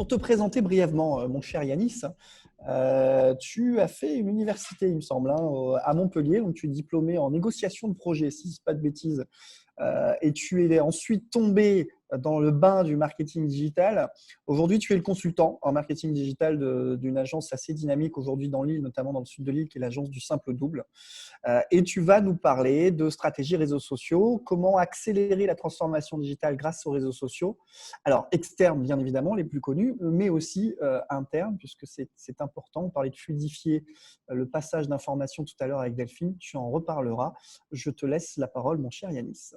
pour te présenter brièvement, mon cher Yanis, tu as fait une université, il me semble, hein, à Montpellier, donc tu es diplômé en négociation de projet, si je ne dis pas de bêtises, et tu es ensuite tombé dans le bain du marketing digital. Aujourd'hui, tu es le consultant en marketing digital d'une agence assez dynamique aujourd'hui dans l'île, notamment dans le sud de l'île, qui est l'agence du Simple Double. Et tu vas nous parler de stratégie réseaux sociaux, comment accélérer la transformation digitale grâce aux réseaux sociaux. Alors, externes, bien évidemment, les plus connus, mais aussi internes, puisque c'est important. On parlait de fluidifier le passage d'informations tout à l'heure avec Delphine. Tu en reparleras. Je te laisse la parole, mon cher Yanis.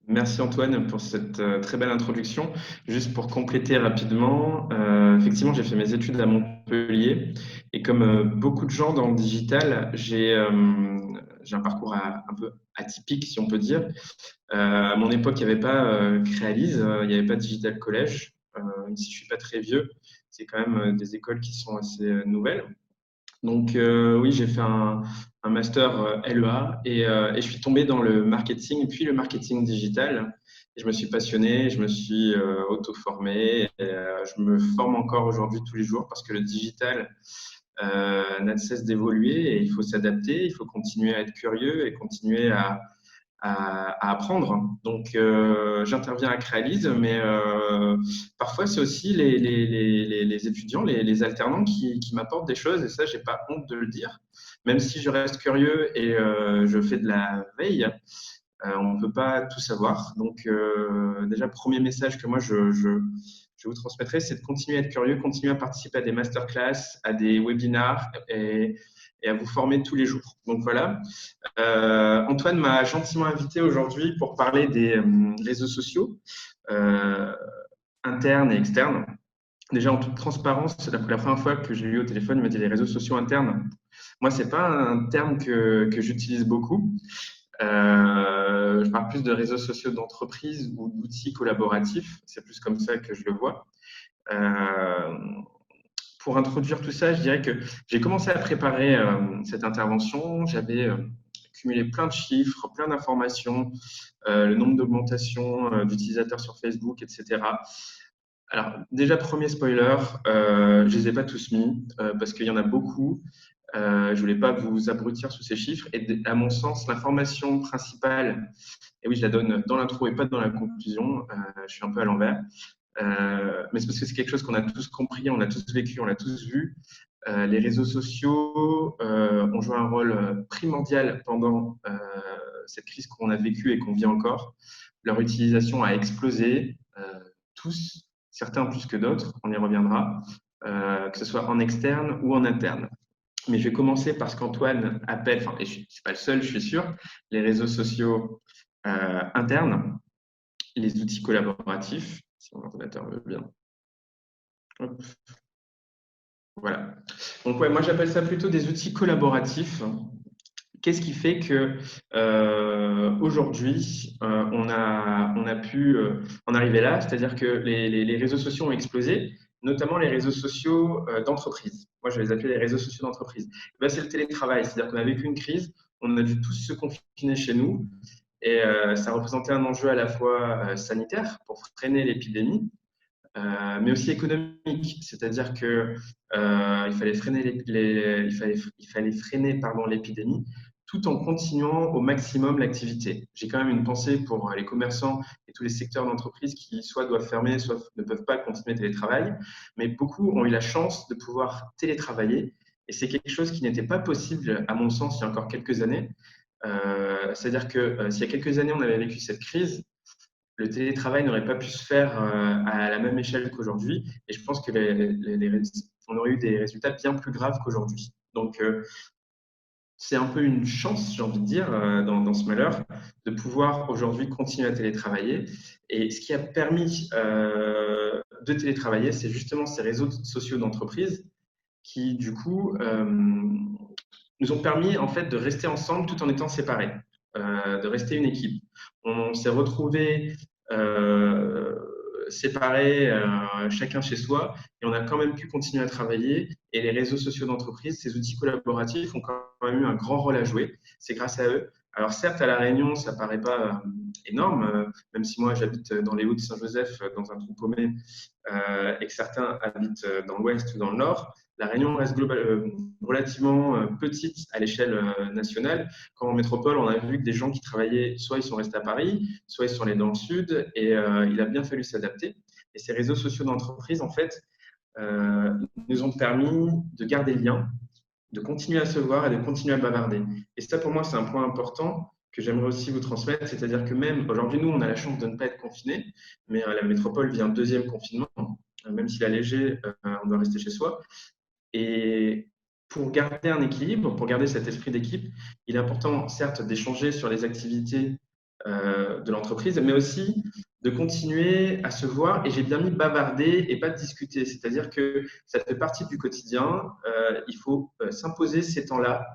Merci Antoine pour cette très belle introduction. Juste pour compléter rapidement, effectivement, j'ai fait mes études à Montpellier et comme beaucoup de gens dans le digital, j'ai un parcours un peu atypique, si on peut dire. À mon époque, il n'y avait pas Créalise, il n'y avait pas Digital Collège. Même si je suis pas très vieux, c'est quand même des écoles qui sont assez nouvelles. Donc oui, j'ai fait un master LEA et je suis tombé dans le marketing, puis le marketing digital. Et je me suis passionné, je me suis auto-formé. Je me forme encore aujourd'hui tous les jours parce que le digital n'a de cesse d'évoluer et il faut s'adapter, il faut continuer à être curieux et continuer à apprendre. Donc, j'interviens à Créalise, mais parfois, c'est aussi les étudiants, les alternants qui m'apportent des choses, et ça, j'ai pas honte de le dire. Même si je reste curieux et je fais de la veille, on ne peut pas tout savoir. Donc, déjà, premier message que moi, je vous transmettrai, c'est de continuer à être curieux, continuer à participer à des masterclass, à des webinars et à vous former tous les jours. Donc voilà. Antoine m'a gentiment invité aujourd'hui pour parler des réseaux sociaux internes et externes. Déjà, en toute transparence, c'est la première fois que j'ai eu au téléphone, il m'a dit les réseaux sociaux internes. Moi, ce n'est pas un terme que j'utilise beaucoup. Je parle plus de réseaux sociaux d'entreprise ou d'outils collaboratifs. C'est plus comme ça que je le vois. Pour introduire tout ça, je dirais que j'ai commencé à préparer cette intervention. J'avais cumulé plein de chiffres, plein d'informations, le nombre d'augmentations d'utilisateurs sur Facebook, etc. Alors, déjà, premier spoiler, je ne les ai pas tous mis parce qu'il y en a beaucoup. Je ne voulais pas vous abrutir sous ces chiffres. Et à mon sens, l'information principale, et oui, je la donne dans l'intro et pas dans la conclusion, je suis un peu à l'envers. Mais c'est parce que c'est quelque chose qu'on a tous compris, on a tous vécu, on l'a tous vu. Les réseaux sociaux ont joué un rôle primordial pendant cette crise qu'on a vécue et qu'on vit encore. Leur utilisation a explosé, tous, certains plus que d'autres, on y reviendra, que ce soit en externe ou en interne. Mais je vais commencer par ce qu'Antoine appelle, enfin, et je ne suis pas le seul, je suis sûr, les réseaux sociaux internes, les outils collaboratifs, si mon ordinateur veut bien. Hop. Voilà. Donc, ouais, moi, j'appelle ça plutôt des outils collaboratifs. Qu'est-ce qui fait que aujourd'hui, on a pu en arriver là, c'est-à-dire que les réseaux sociaux ont explosé, notamment les réseaux sociaux d'entreprise. Moi, je vais les appeler les réseaux sociaux d'entreprise. Ben, c'est le télétravail, c'est-à-dire qu'on a vécu une crise, on a dû tous se confiner chez nous, et ça représentait un enjeu à la fois sanitaire pour freiner l'épidémie, mais aussi économique, c'est-à-dire que il fallait freiner il fallait freiner pardon, l'épidémie tout en continuant au maximum l'activité. J'ai quand même une pensée pour les commerçants et tous les secteurs d'entreprise qui soit doivent fermer, soit ne peuvent pas continuer le télétravail, mais beaucoup ont eu la chance de pouvoir télétravailler et c'est quelque chose qui n'était pas possible, à mon sens, il y a encore quelques années. C'est-à-dire que s'il y a quelques années, on avait vécu cette crise, le télétravail n'aurait pas pu se faire à la même échelle qu'aujourd'hui. Et je pense que on aurait eu des résultats bien plus graves qu'aujourd'hui. Donc, c'est un peu une chance, j'ai envie de dire, dans ce malheur, de pouvoir aujourd'hui continuer à télétravailler. Et ce qui a permis de télétravailler, c'est justement ces réseaux sociaux d'entreprise qui, du coup, nous ont permis en fait de rester ensemble tout en étant séparés, de rester une équipe. On s'est retrouvés séparés, chacun chez soi, et on a quand même pu continuer à travailler. Et les réseaux sociaux d'entreprise, ces outils collaboratifs ont quand même eu un grand rôle à jouer. C'est grâce à eux Alors certes, à La Réunion, ça paraît pas énorme, même si moi j'habite dans les Hauts-de-Saint-Joseph, dans un trou paumé, et que certains habitent dans l'ouest ou dans le nord. La Réunion reste relativement petite à l'échelle nationale. Quand en métropole, on a vu que des gens qui travaillaient, soit ils sont restés à Paris, soit ils sont allés dans le sud, et il a bien fallu s'adapter. Et ces réseaux sociaux d'entreprise, en fait, nous ont permis de garder le lien, de continuer à se voir et de continuer à bavarder. Et ça, pour moi, c'est un point important que j'aimerais aussi vous transmettre, c'est-à-dire que même aujourd'hui, nous, on a la chance de ne pas être confinés, mais la métropole vit un deuxième confinement, même s'il est léger, on doit rester chez soi. Et pour garder un équilibre, pour garder cet esprit d'équipe, il est important, certes, d'échanger sur les activités de l'entreprise, mais aussi de continuer à se voir. Et j'ai bien mis bavarder et pas discuter. C'est-à-dire que ça fait partie du quotidien. Il faut s'imposer ces temps-là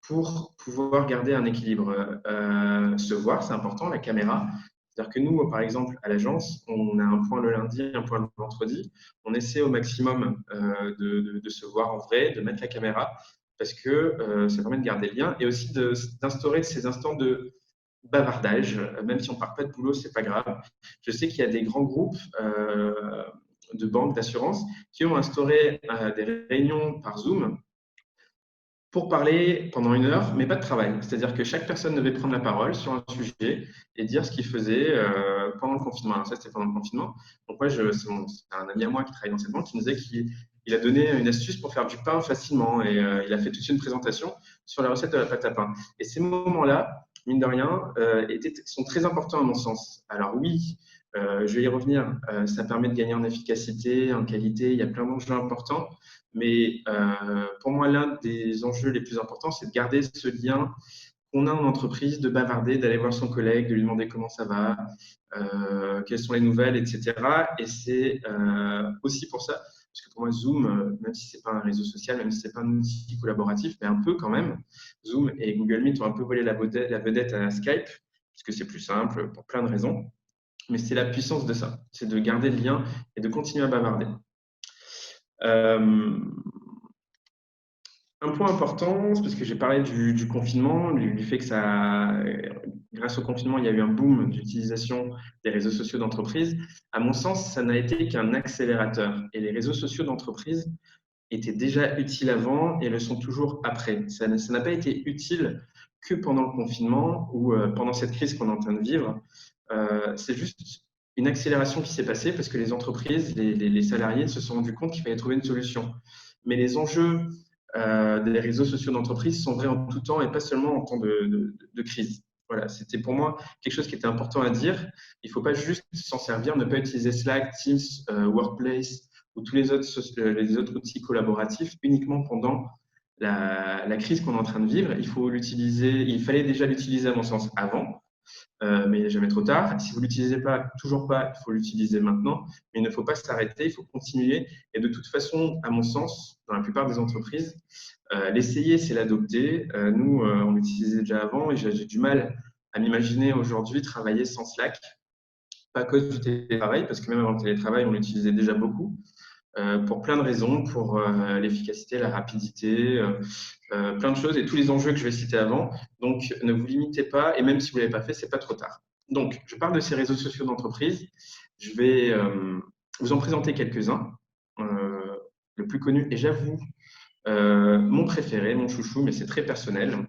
pour pouvoir garder un équilibre. Se voir, c'est important, la caméra. C'est-à-dire que nous, par exemple, à l'agence, on a un point le lundi, un point le vendredi. On essaie au maximum de se voir en vrai, de mettre la caméra, parce que ça permet de garder le lien et aussi d'instaurer ces instants de bavardage. Même si on ne part pas de boulot, c'est pas grave. Je sais qu'il y a des grands groupes de banques, d'assurance qui ont instauré des réunions par Zoom pour parler pendant 1 heure, mais pas de travail. C'est-à-dire que chaque personne devait prendre la parole sur un sujet et dire ce qu'il faisait pendant le confinement. Alors ça, c'était pendant le confinement. Donc moi, c'est un ami à moi qui travaille dans cette banque qui nous disait qu'il a donné une astuce pour faire du pain facilement et il a fait toute une présentation sur la recette de la pâte à pain. Et ces moments-là, mine de rien, sont très importants à mon sens. Alors oui, je vais y revenir, ça permet de gagner en efficacité, en qualité, il y a plein d'enjeux importants. Mais pour moi, l'un des enjeux les plus importants, c'est de garder ce lien qu'on a en entreprise, de bavarder, d'aller voir son collègue, de lui demander comment ça va, quelles sont les nouvelles, etc. Et c'est aussi pour ça, parce que pour moi, Zoom, même si ce n'est pas un réseau social, même si ce n'est pas un outil collaboratif, mais un peu quand même, Zoom et Google Meet ont un peu volé la vedette à Skype, puisque c'est plus simple pour plein de raisons. Mais c'est la puissance de ça, c'est de garder le lien et de continuer à bavarder. Un point important, c'est parce que j'ai parlé du confinement, du fait que grâce au confinement, il y a eu un boom d'utilisation des réseaux sociaux d'entreprise. À mon sens, ça n'a été qu'un accélérateur. Et les réseaux sociaux d'entreprise étaient déjà utiles avant et le sont toujours après. Ça n'a pas été utile que pendant le confinement ou pendant cette crise qu'on est en train de vivre. C'est juste une accélération qui s'est passée parce que les entreprises, les salariés se sont rendus compte qu'il fallait trouver une solution. Mais les enjeux des réseaux sociaux d'entreprise sont vrais en tout temps et pas seulement en temps de crise. Voilà, c'était pour moi quelque chose qui était important à dire. Il ne faut pas juste s'en servir, ne pas utiliser Slack, Teams, Workplace ou tous les autres outils collaboratifs uniquement pendant la crise qu'on est en train de vivre. Il fallait déjà l'utiliser à mon sens avant, mais il n'est jamais trop tard. Si vous ne l'utilisez pas, toujours pas, il faut l'utiliser maintenant, mais il ne faut pas s'arrêter, il faut continuer. Et de toute façon, à mon sens, dans la plupart des entreprises, l'essayer, c'est l'adopter. Nous, on l'utilisait déjà avant et j'ai du mal à m'imaginer aujourd'hui travailler sans Slack, pas à cause du télétravail, parce que même avant le télétravail, on l'utilisait déjà beaucoup. Pour plein de raisons, pour l'efficacité, la rapidité, plein de choses et tous les enjeux que je vais citer avant. Donc, ne vous limitez pas et même si vous ne l'avez pas fait, c'est pas trop tard. Donc, je parle de ces réseaux sociaux d'entreprise. Je vais vous en présenter quelques-uns. Le plus connu, et j'avoue, mon préféré, mon chouchou, mais c'est très personnel.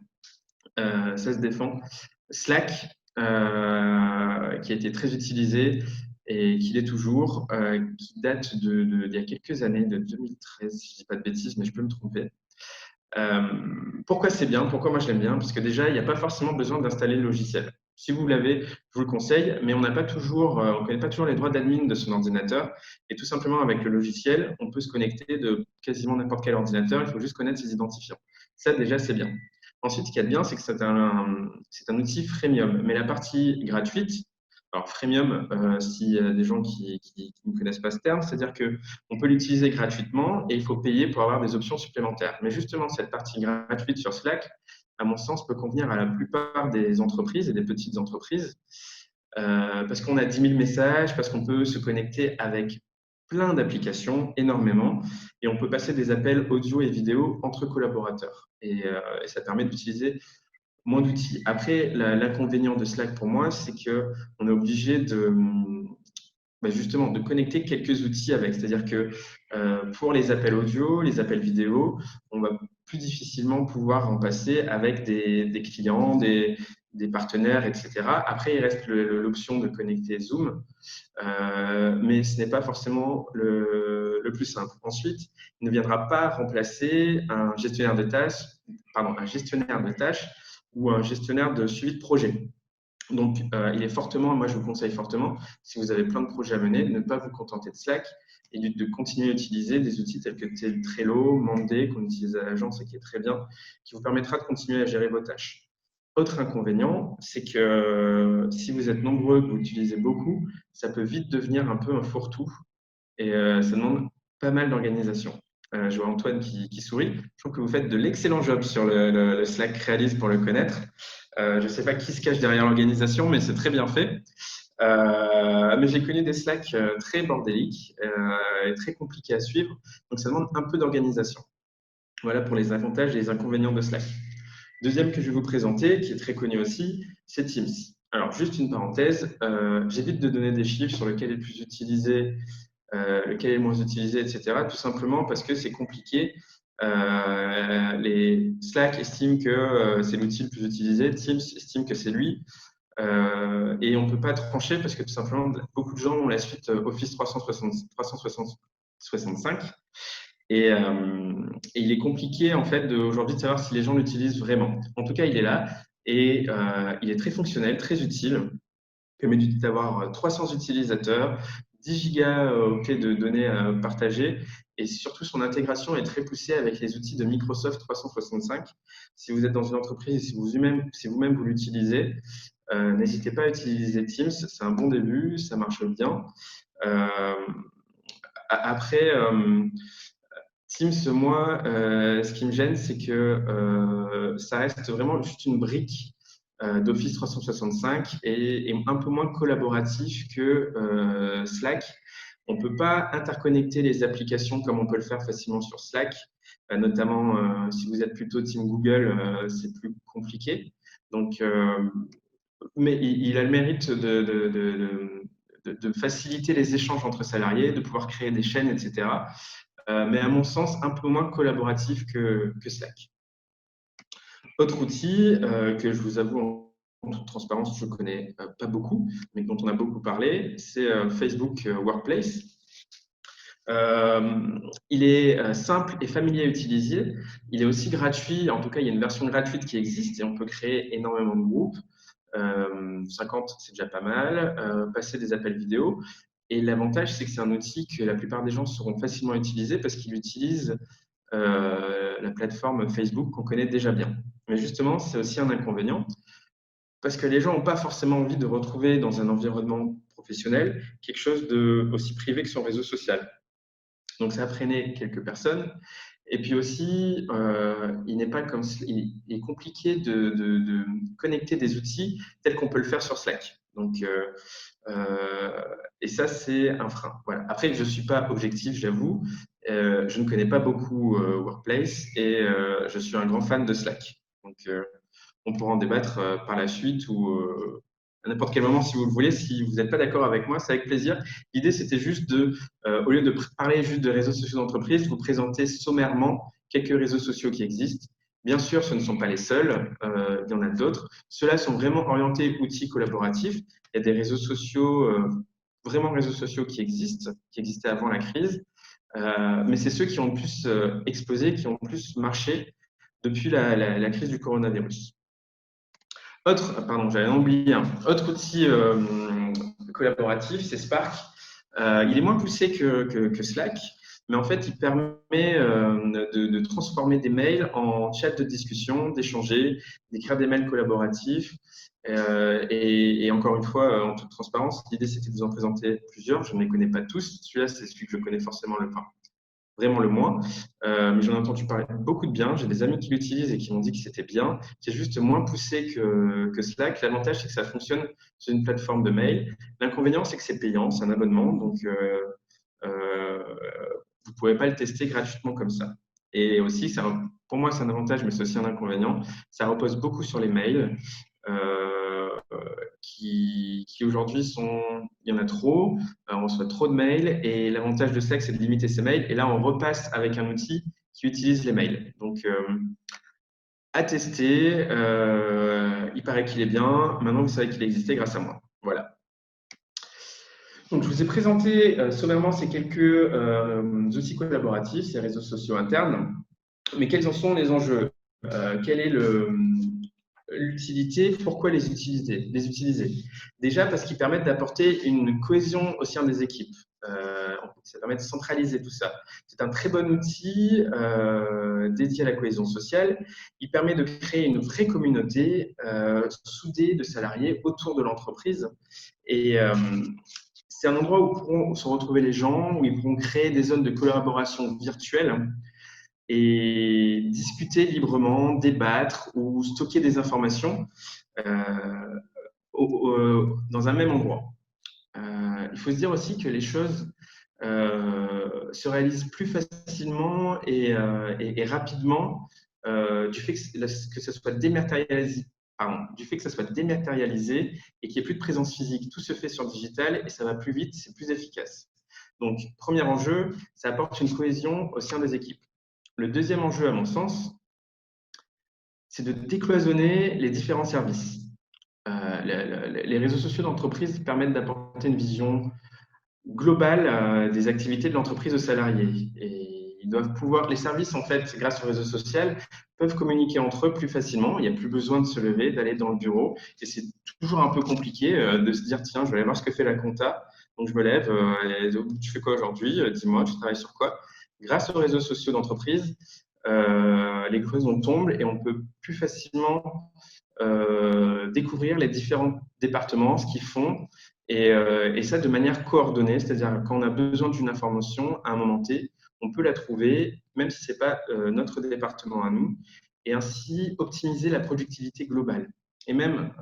Ça se défend. Slack, qui a été très utilisé et qui l'est toujours, qui date d'il y a quelques années, de 2013, si je ne dis pas de bêtises, mais je peux me tromper. Pourquoi c'est bien? Pourquoi moi je l'aime bien? Parce que déjà, il n'y a pas forcément besoin d'installer le logiciel. Si vous l'avez, je vous le conseille, mais on ne connaît pas toujours les droits d'admin de son ordinateur. Et tout simplement, avec le logiciel, on peut se connecter de quasiment n'importe quel ordinateur. Il faut juste connaître ses identifiants. Ça, déjà, c'est bien. Ensuite, ce qu'il y a de bien, c'est que c'est un outil freemium. Mais la partie gratuite, alors freemium, s'il y a des gens qui ne connaissent pas ce terme, c'est-à-dire qu'on peut l'utiliser gratuitement et il faut payer pour avoir des options supplémentaires. Mais justement, cette partie gratuite sur Slack, à mon sens, peut convenir à la plupart des entreprises et des petites entreprises parce qu'on a 10 000 messages, parce qu'on peut se connecter avec plein d'applications, énormément, et on peut passer des appels audio et vidéo entre collaborateurs. Et ça permet d'utiliser moins d'outils. Après, l'inconvénient de Slack pour moi, c'est qu'on est obligé justement de connecter quelques outils avec. C'est-à-dire que pour les appels audio, les appels vidéo, on va plus difficilement pouvoir en passer avec des clients, des partenaires, etc. Après, il reste l'option de connecter Zoom, mais ce n'est pas forcément le plus simple. Ensuite, il ne viendra pas remplacer un gestionnaire de tâches ou un gestionnaire de suivi de projet. Donc, il est fortement, moi je vous conseille fortement, si vous avez plein de projets à mener, de ne pas vous contenter de Slack et de continuer à utiliser des outils tels que Trello, Monday, qu'on utilise à l'agence et qui est très bien, qui vous permettra de continuer à gérer vos tâches. Autre inconvénient, c'est que si vous êtes nombreux, que vous utilisez beaucoup, ça peut vite devenir un peu un fourre-tout et ça demande pas mal d'organisation. Je vois Antoine qui sourit. Je trouve que vous faites de l'excellent job sur le Slack Realise pour le connaître. Je ne sais pas qui se cache derrière l'organisation, mais c'est très bien fait. Mais j'ai connu des Slack très bordéliques et très compliqués à suivre, donc ça demande un peu d'organisation. Voilà pour les avantages et les inconvénients de Slack. Deuxième que je vais vous présenter, qui est très connu aussi, c'est Teams. Alors, juste une parenthèse, j'évite de donner des chiffres sur lequel est le plus utilisé, lequel est le moins utilisé, etc. Tout simplement parce que c'est compliqué. Les Slack estiment que c'est l'outil le plus utilisé, Teams estime que c'est lui. Et on ne peut pas trancher parce que tout simplement, beaucoup de gens ont la suite Office 365. Et il est compliqué en fait aujourd'hui de savoir si les gens l'utilisent vraiment. En tout cas, il est là et il est très fonctionnel, très utile. Il permet d'avoir 300 utilisateurs, 10 gigaoctets de données partagées et surtout son intégration est très poussée avec les outils de Microsoft 365. Si vous êtes dans une entreprise et si vous-même vous l'utilisez, n'hésitez pas à utiliser Teams, c'est un bon début, ça marche bien. Euh, après, Teams, moi, ce qui me gêne, c'est que ça reste vraiment juste une brique d'Office 365 et un peu moins collaboratif que Slack. On ne peut pas interconnecter les applications comme on peut le faire facilement sur Slack, notamment si vous êtes plutôt Team Google, c'est plus compliqué. Donc, mais il a le mérite de faciliter les échanges entre salariés, de pouvoir créer des chaînes, etc. Mais à mon sens, un peu moins collaboratif que Slack. Autre outil que je vous avoue en toute transparence, je ne connais pas beaucoup, mais dont on a beaucoup parlé, c'est Facebook Workplace. Il est simple et familier à utiliser. Il est aussi gratuit. En tout cas, il y a une version gratuite qui existe et on peut créer énormément de groupes. 50, c'est déjà pas mal. Passer des appels vidéo. Et l'avantage, c'est que c'est un outil que la plupart des gens sauront facilement utiliser parce qu'il utilise la plateforme Facebook qu'on connaît déjà bien. Mais justement, c'est aussi un inconvénient parce que les gens n'ont pas forcément envie de retrouver dans un environnement professionnel quelque chose de aussi privé que son réseau social. Donc, ça a freiné quelques personnes. Et puis aussi, il est compliqué de connecter des outils tels qu'on peut le faire sur Slack. Donc, et ça, c'est un frein. Voilà. Après, je ne suis pas objectif, j'avoue. Je ne connais pas beaucoup Workplace et je suis un grand fan de Slack. Donc, on pourra en débattre par la suite ou à n'importe quel moment si vous le voulez. Si vous n'êtes pas d'accord avec moi, c'est avec plaisir. L'idée, c'était juste au lieu de parler juste de réseaux sociaux d'entreprise, vous présenter sommairement quelques réseaux sociaux qui existent. Bien sûr, ce ne sont pas les seuls, il y en a d'autres. Ceux-là sont vraiment orientés outils collaboratifs. Il y a des réseaux sociaux, vraiment réseaux sociaux qui existaient avant la crise, mais c'est ceux qui ont le plus explosé, qui ont le plus marché depuis la crise du coronavirus. J'avais oublié un autre outil collaboratif, c'est Spark. Il est moins poussé que Slack, mais en fait, il permet de transformer des mails en chat de discussion, d'échanger, d'écrire des mails collaboratifs. Et encore une fois, en toute transparence, l'idée c'était de vous en présenter plusieurs. Je ne les connais pas tous. Celui-là, c'est celui que je connais forcément vraiment le moins. Mais j'en ai entendu parler beaucoup de bien. J'ai des amis qui l'utilisent et qui m'ont dit que c'était bien. C'est juste moins poussé que Slack. L'avantage, c'est que ça fonctionne sur une plateforme de mail. L'inconvénient, c'est que c'est payant, c'est un abonnement. Donc, vous ne pouvez pas le tester gratuitement comme ça. Et aussi, c'est pour moi, c'est un avantage, mais c'est aussi un inconvénient. Ça repose beaucoup sur les mails, euh, qui aujourd'hui il y en a trop, on reçoit trop de mails, et l'avantage de Slack, c'est de limiter ces mails. Et là, on repasse avec un outil qui utilise les mails. Donc, à tester, il paraît qu'il est bien. Maintenant, vous savez qu'il existait grâce à moi. Voilà. Donc, je vous ai présenté sommairement ces quelques outils collaboratifs, ces réseaux sociaux internes. Mais quels en sont les enjeux? Quelle est l'utilité? Pourquoi les utiliser? Déjà parce qu'ils permettent d'apporter une cohésion au sein des équipes. Ça permet de centraliser tout ça. C'est un très bon outil dédié à la cohésion sociale. Il permet de créer une vraie communauté soudée de salariés autour de l'entreprise. Et c'est un endroit où pourront se retrouver les gens, où ils pourront créer des zones de collaboration virtuelles et discuter librement, débattre ou stocker des informations dans un même endroit. Il faut se dire aussi que les choses se réalisent plus facilement et rapidement du fait que ça soit dématérialisé. Du fait que ça soit dématérialisé et qu'il n'y ait plus de présence physique. Tout se fait sur le digital et ça va plus vite, c'est plus efficace. Donc, premier enjeu, ça apporte une cohésion au sein des équipes. Le deuxième enjeu, à mon sens, c'est de décloisonner les différents services. Les réseaux sociaux d'entreprise permettent d'apporter une vision globale des activités de l'entreprise aux salariés. Et ils doivent pouvoir, les services, en fait, grâce aux réseaux sociaux, peuvent communiquer entre eux plus facilement. Il n'y a plus besoin de se lever, d'aller dans le bureau. Et c'est toujours un peu compliqué de se dire, tiens, je vais aller voir ce que fait la compta. Donc, je me lève, tu fais quoi aujourd'hui? Dis-moi, tu travailles sur quoi? Grâce aux réseaux sociaux d'entreprise, les cloisons tombent et on peut plus facilement découvrir les différents départements, ce qu'ils font, et ça de manière coordonnée, c'est-à-dire quand on a besoin d'une information à un moment T, on peut la trouver, même si ce n'est pas notre département à nous, et ainsi optimiser la productivité globale. Et même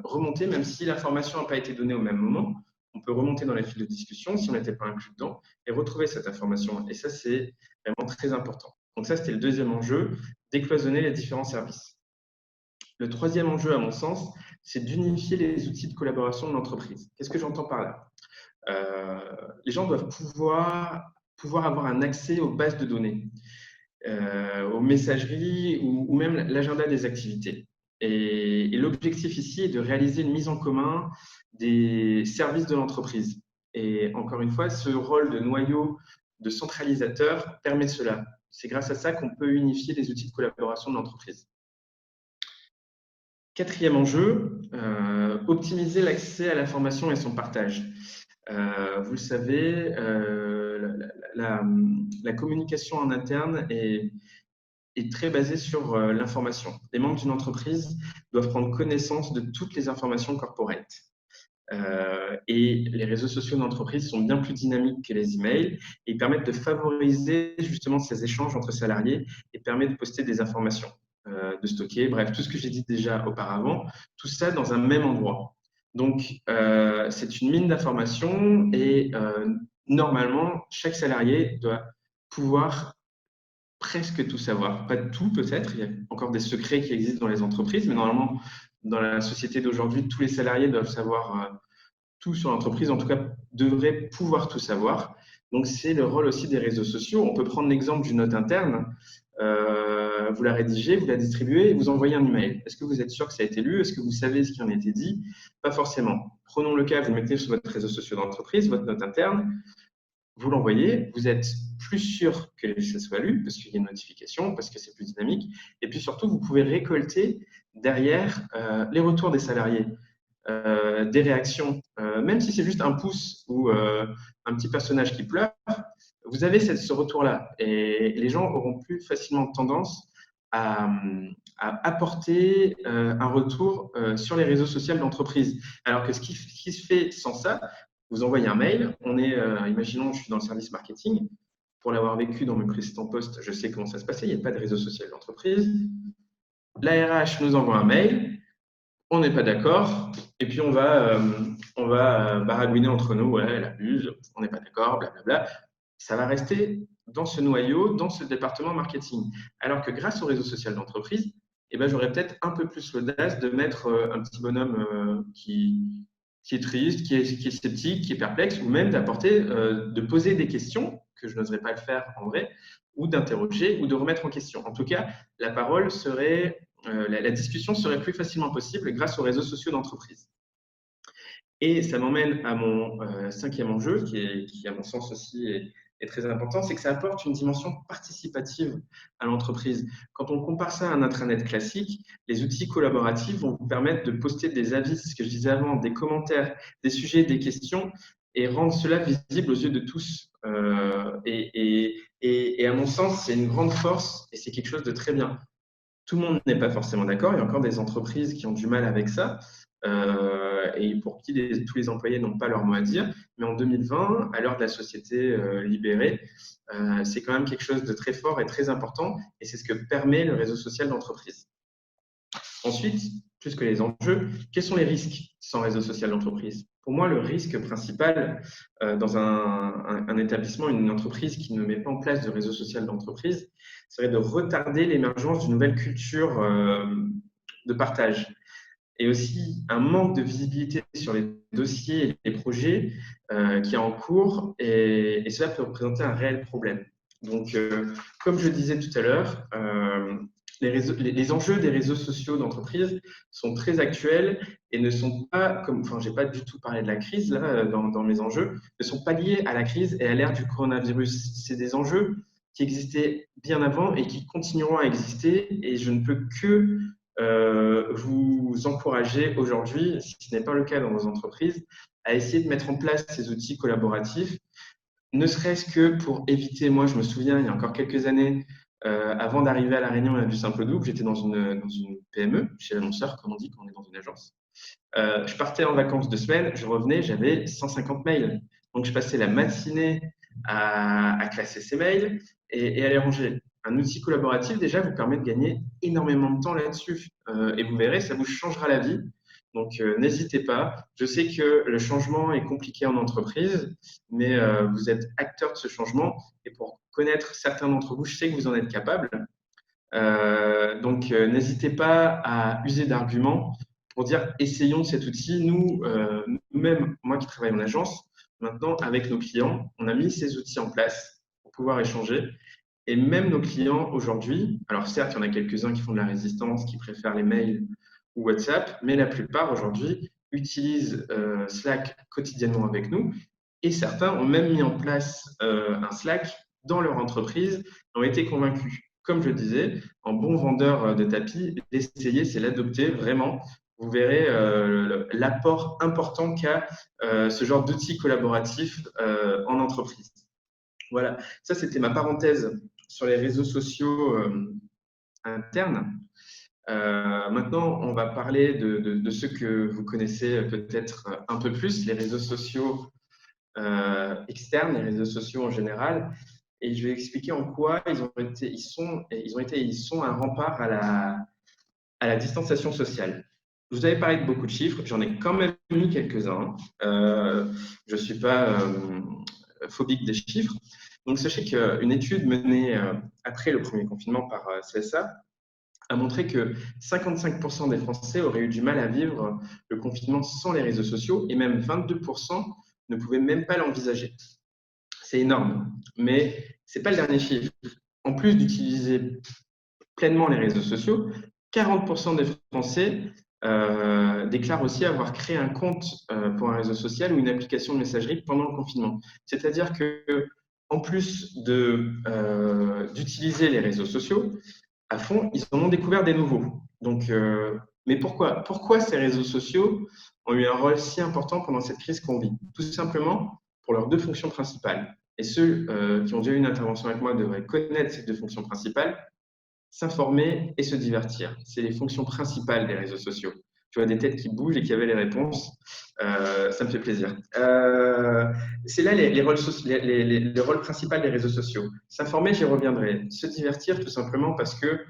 remonter, même si l'information n'a pas été donnée au même moment, on peut remonter dans les fils de discussion si on n'était pas inclus dedans et retrouver cette information. Et ça, c'est vraiment très important. Donc ça, c'était le deuxième enjeu, décloisonner les différents services. Le troisième enjeu, à mon sens, c'est d'unifier les outils de collaboration de l'entreprise. Qu'est-ce que j'entends par là? Les gens doivent pouvoir avoir un accès aux bases de données, aux messageries ou même l'agenda des activités. Et l'objectif ici est de réaliser une mise en commun des services de l'entreprise. Et encore une fois, ce rôle de noyau, de centralisateur permet cela. C'est grâce à ça qu'on peut unifier les outils de collaboration de l'entreprise. Quatrième enjeu, optimiser l'accès à l'information et son partage. Vous le savez, la communication en interne est très basée sur l'information. Les membres d'une entreprise doivent prendre connaissance de toutes les informations corporate. Et les réseaux sociaux d'entreprise sont bien plus dynamiques que les emails et ils permettent de favoriser justement ces échanges entre salariés et permettent de poster des informations, de stocker, bref, tout ce que j'ai dit déjà auparavant, tout ça dans un même endroit. Donc, c'est une mine d'informations et normalement, chaque salarié doit pouvoir presque tout savoir. Pas tout peut-être, il y a encore des secrets qui existent dans les entreprises, mais normalement, dans la société d'aujourd'hui, tous les salariés doivent savoir tout sur l'entreprise, en tout cas, devraient pouvoir tout savoir. Donc, c'est le rôle aussi des réseaux sociaux. On peut prendre l'exemple d'une note interne. Vous la rédigez, vous la distribuez et vous envoyez un email. Est-ce que vous êtes sûr que ça a été lu? Est-ce que vous savez ce qui en a été dit? Pas forcément. Prenons le cas, vous le mettez sur votre réseau social d'entreprise, votre note interne, vous l'envoyez, vous êtes plus sûr que ça soit lu parce qu'il y a une notification, parce que c'est plus dynamique. Et puis surtout, vous pouvez récolter derrière les retours des salariés, des réactions, même si c'est juste un pouce ou un petit personnage qui pleure, vous avez ce retour-là. Et les gens auront plus facilement tendance à apporter un retour sur les réseaux sociaux d'entreprise. Alors que ce qui se fait sans ça, vous envoyez un mail, imaginons, je suis dans le service marketing, pour l'avoir vécu dans mes précédents postes, je sais comment ça se passait, il n'y a pas de réseau social d'entreprise. La RH nous envoie un mail, on n'est pas d'accord, et puis on va baragouiner entre nous, ouais, elle abuse, on n'est pas d'accord, blablabla. Ça va rester dans ce noyau, dans ce département marketing. Alors que grâce au réseau social d'entreprise, eh ben, j'aurais peut-être un peu plus l'audace de mettre un petit bonhomme qui est triste, qui est sceptique, qui est perplexe, ou même de poser des questions que je n'oserais pas le faire en vrai, ou d'interroger ou de remettre en question. En tout cas, la parole serait, la discussion serait plus facilement possible grâce aux réseaux sociaux d'entreprise. Et ça m'emmène à mon cinquième enjeu, qui, à mon sens aussi est très important, c'est que ça apporte une dimension participative à l'entreprise. Quand on compare ça à un intranet classique, les outils collaboratifs vont vous permettre de poster des avis, ce que je disais avant, des commentaires, des sujets, des questions, et rendre cela visible aux yeux de tous. Et à mon sens, c'est une grande force et c'est quelque chose de très bien. Tout le monde n'est pas forcément d'accord. Il y a encore des entreprises qui ont du mal avec ça et pour qui tous les employés n'ont pas leur mot à dire. Mais en 2020, à l'heure de la société libérée, c'est quand même quelque chose de très fort et très important et c'est ce que permet le réseau social d'entreprise. Ensuite, plus que les enjeux, quels sont les risques sans réseau social d'entreprise? Pour moi, le risque principal dans un établissement, une entreprise qui ne met pas en place de réseau social d'entreprise, serait de retarder l'émergence d'une nouvelle culture de partage. Et aussi un manque de visibilité sur les dossiers et les projets qui est en cours, et cela peut représenter un réel problème. Donc, comme je disais tout à l'heure, les enjeux des réseaux sociaux d'entreprise sont très actuels et ne sont pas, j'ai pas du tout parlé de la crise là dans mes enjeux, ne sont pas liés à la crise et à l'ère du coronavirus. C'est des enjeux qui existaient bien avant et qui continueront à exister, et je ne peux que vous encourager aujourd'hui, si ce n'est pas le cas dans vos entreprises, à essayer de mettre en place ces outils collaboratifs, ne serait-ce que pour éviter, moi je me souviens, il y a encore quelques années, avant d'arriver à La Réunion et à du Simple Double, j'étais dans une PME, chez l'annonceur, comme on dit quand on est dans une agence. Je partais en vacances 2 semaines, je revenais, j'avais 150 mails. Donc je passais la matinée à classer ces mails et à les ranger. Un outil collaboratif, déjà, vous permet de gagner énormément de temps là-dessus. Et vous verrez, ça vous changera la vie. Donc, n'hésitez pas. Je sais que le changement est compliqué en entreprise, mais vous êtes acteur de ce changement. Et pour connaître certains d'entre vous, je sais que vous en êtes capable. Donc, n'hésitez pas à user d'arguments pour dire essayons cet outil. Nous-mêmes, moi qui travaille en agence, maintenant avec nos clients, on a mis ces outils en place pour pouvoir échanger. Et même nos clients aujourd'hui, alors certes, il y en a quelques-uns qui font de la résistance, qui préfèrent les mails ou WhatsApp, mais la plupart aujourd'hui utilisent Slack quotidiennement avec nous. Et certains ont même mis en place un Slack dans leur entreprise, ont été convaincus. Comme je disais, en bon vendeur de tapis, l'essayer, c'est l'adopter vraiment. Vous verrez l'apport important qu'a ce genre d'outils collaboratifs en entreprise. Voilà, ça c'était ma parenthèse sur les réseaux sociaux internes. Maintenant, on va parler de ceux que vous connaissez peut-être un peu plus, les réseaux sociaux externes, les réseaux sociaux en général. Et je vais expliquer en quoi ils sont un rempart à la distanciation sociale. Je vous avais parlé de beaucoup de chiffres, j'en ai quand même mis quelques-uns. Je ne suis pas phobique des chiffres. Donc, sachez qu'une étude menée après le premier confinement par CSA a montré que 55% des Français auraient eu du mal à vivre le confinement sans les réseaux sociaux, et même 22% ne pouvaient même pas l'envisager. C'est énorme, mais ce n'est pas le dernier chiffre. En plus d'utiliser pleinement les réseaux sociaux, 40% des Français déclarent aussi avoir créé un compte pour un réseau social ou une application de messagerie pendant le confinement. C'est-à-dire que, en plus d'utiliser les réseaux sociaux à fond, ils en ont découvert des nouveaux. Donc, mais pourquoi ces réseaux sociaux ont eu un rôle si important pendant cette crise qu'on vit? Tout simplement pour leurs 2 fonctions principales. Et ceux qui ont déjà eu une intervention avec moi devraient connaître ces 2 fonctions principales: s'informer et se divertir. C'est les fonctions principales des réseaux sociaux. Tu vois des têtes qui bougent et qui avaient les réponses. Ça me fait plaisir. C'est là le rôle principal des réseaux sociaux. S'informer, j'y reviendrai. Se divertir, tout simplement parce que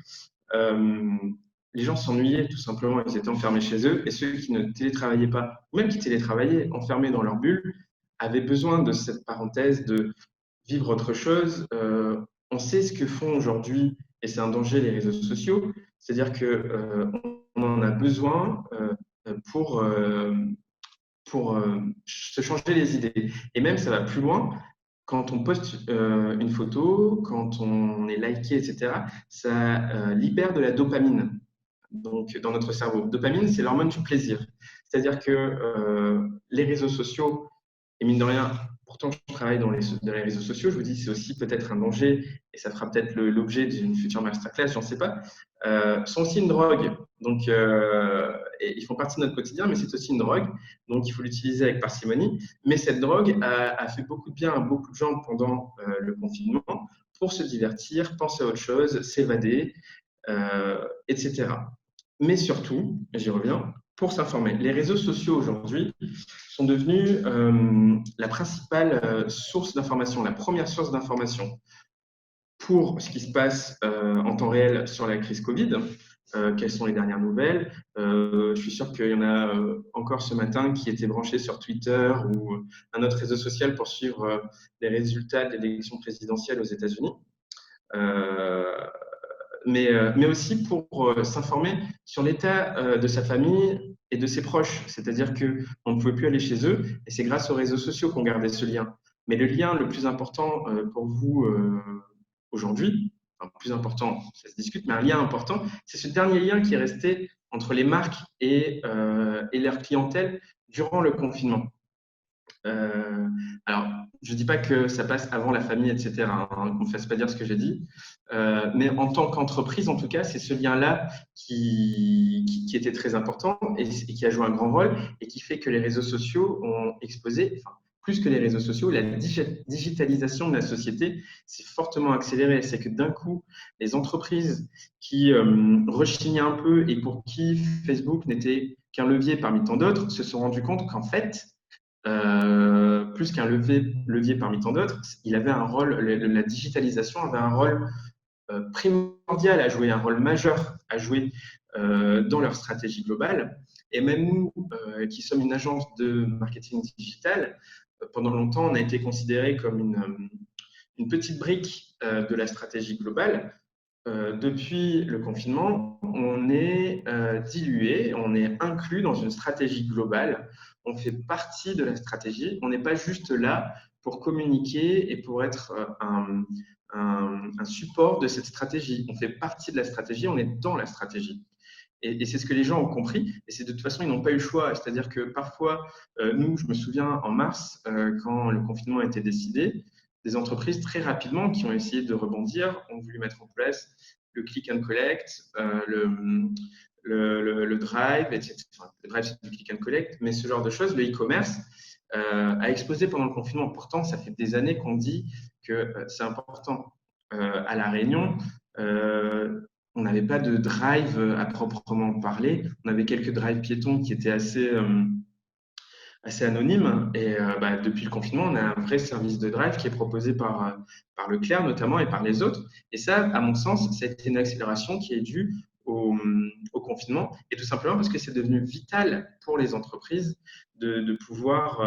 les gens s'ennuyaient, tout simplement. Ils étaient enfermés chez eux, et ceux qui ne télétravaillaient pas, ou même qui télétravaillaient, enfermés dans leur bulle, avaient besoin de cette parenthèse de vivre autre chose. On sait ce que font aujourd'hui, et c'est un danger, les réseaux sociaux. C'est-à-dire qu'on en a besoin pour, se changer les idées. Et même, ça va plus loin. Quand on poste une photo, quand on est liké, etc., ça libère de la dopamine donc, dans notre cerveau. Dopamine, c'est l'hormone du plaisir. C'est-à-dire que les réseaux sociaux, et mine de rien, pourtant je travaille dans les réseaux sociaux, je vous dis c'est aussi peut-être un danger, et ça fera peut-être l'objet d'une future masterclass, j'en sais pas, sont aussi une drogue. Donc, et ils font partie de notre quotidien, mais c'est aussi une drogue. Donc, il faut l'utiliser avec parcimonie. Mais cette drogue a fait beaucoup de bien à beaucoup de gens pendant le confinement pour se divertir, penser à autre chose, s'évader, etc. Mais surtout, j'y reviens, pour s'informer. Les réseaux sociaux aujourd'hui sont devenus la principale source d'information, la première source d'information pour ce qui se passe en temps réel sur la crise Covid. Quelles sont les dernières nouvelles? Je suis sûr qu'il y en a encore ce matin qui étaient branchés sur Twitter ou un autre réseau social pour suivre les résultats de l'élection présidentielle aux États-Unis. Mais aussi pour s'informer sur l'état de sa famille et de ses proches. C'est-à-dire qu'on ne pouvait plus aller chez eux et c'est grâce aux réseaux sociaux qu'on gardait ce lien. Mais le lien le plus important pour vous aujourd'hui, enfin, plus important, ça se discute, mais un lien important, c'est ce dernier lien qui est resté entre les marques et leur clientèle durant le confinement. Alors, je ne dis pas que ça passe avant la famille, etc. Hein, qu'on ne me fasse pas dire ce que j'ai dit. Mais en tant qu'entreprise, en tout cas, c'est ce lien-là qui était très important et qui a joué un grand rôle et qui fait que les réseaux sociaux ont explosé. Enfin, plus que les réseaux sociaux, la digitalisation de la société s'est fortement accélérée. C'est que d'un coup, les entreprises qui rechignaient un peu et pour qui Facebook n'était qu'un levier parmi tant d'autres se sont rendues compte qu'en fait, plus qu'un levier parmi tant d'autres, il avait un rôle, la digitalisation avait un rôle primordial à jouer, un rôle majeur à jouer dans leur stratégie globale. Et même nous, qui sommes une agence de marketing digital, pendant longtemps, on a été considérés comme une petite brique de la stratégie globale. Depuis le confinement, on est dilué, on est inclus dans une stratégie globale. On fait partie de la stratégie. On n'est pas juste là pour communiquer et pour être un support de cette stratégie. On fait partie de la stratégie, on est dans la stratégie. Et c'est ce que les gens ont compris. Et c'est de toute façon, ils n'ont pas eu le choix. C'est-à-dire que parfois, nous, je me souviens en mars, quand le confinement a été décidé, des entreprises très rapidement qui ont essayé de rebondir ont voulu mettre en place le click and collect, le drive, etc. Enfin, le drive, c'est du click and collect, mais ce genre de choses, le e-commerce a explosé pendant le confinement. Pourtant, ça fait des années qu'on dit que c'est important. À La Réunion, on n'avait pas de drive à proprement parler. On avait quelques drives piétons qui étaient assez anonyme. Et depuis le confinement, on a un vrai service de drive qui est proposé par Leclerc notamment et par les autres. Et ça, à mon sens, c'est une accélération qui est due au confinement et tout simplement parce que c'est devenu vital pour les entreprises de pouvoir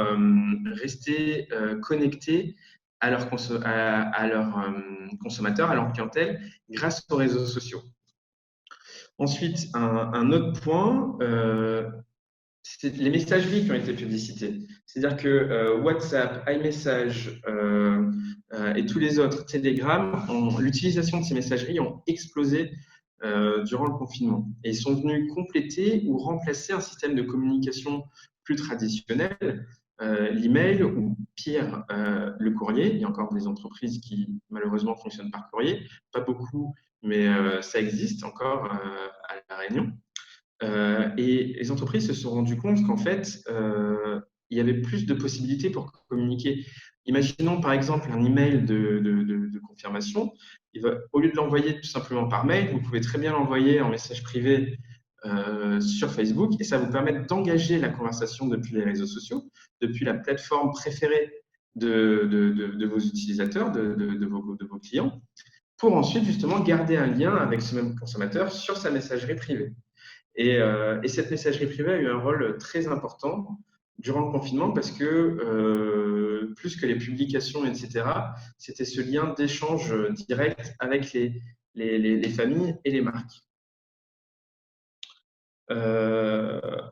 rester connectés à leurs consommateurs, à leur clientèle grâce aux réseaux sociaux. Ensuite, un autre point, c'est les messageries qui ont été publicitées. C'est-à-dire que WhatsApp, iMessage et tous les autres, Telegram, l'utilisation de ces messageries ont explosé durant le confinement. Et ils sont venus compléter ou remplacer un système de communication plus traditionnel, l'email ou pire, le courrier. Il y a encore des entreprises qui malheureusement fonctionnent par courrier. Pas beaucoup, mais ça existe encore à La Réunion. Et les entreprises se sont rendues compte qu'en fait, il y avait plus de possibilités pour communiquer. Imaginons par exemple un email de confirmation. Au lieu de l'envoyer tout simplement par mail, vous pouvez très bien l'envoyer en message privé sur Facebook et ça vous permet d'engager la conversation depuis les réseaux sociaux, depuis la plateforme préférée de vos utilisateurs, de vos clients, pour ensuite justement garder un lien avec ce même consommateur sur sa messagerie privée. Et cette messagerie privée a eu un rôle très important durant le confinement parce que plus que les publications, etc., c'était ce lien d'échange direct avec les familles et les marques.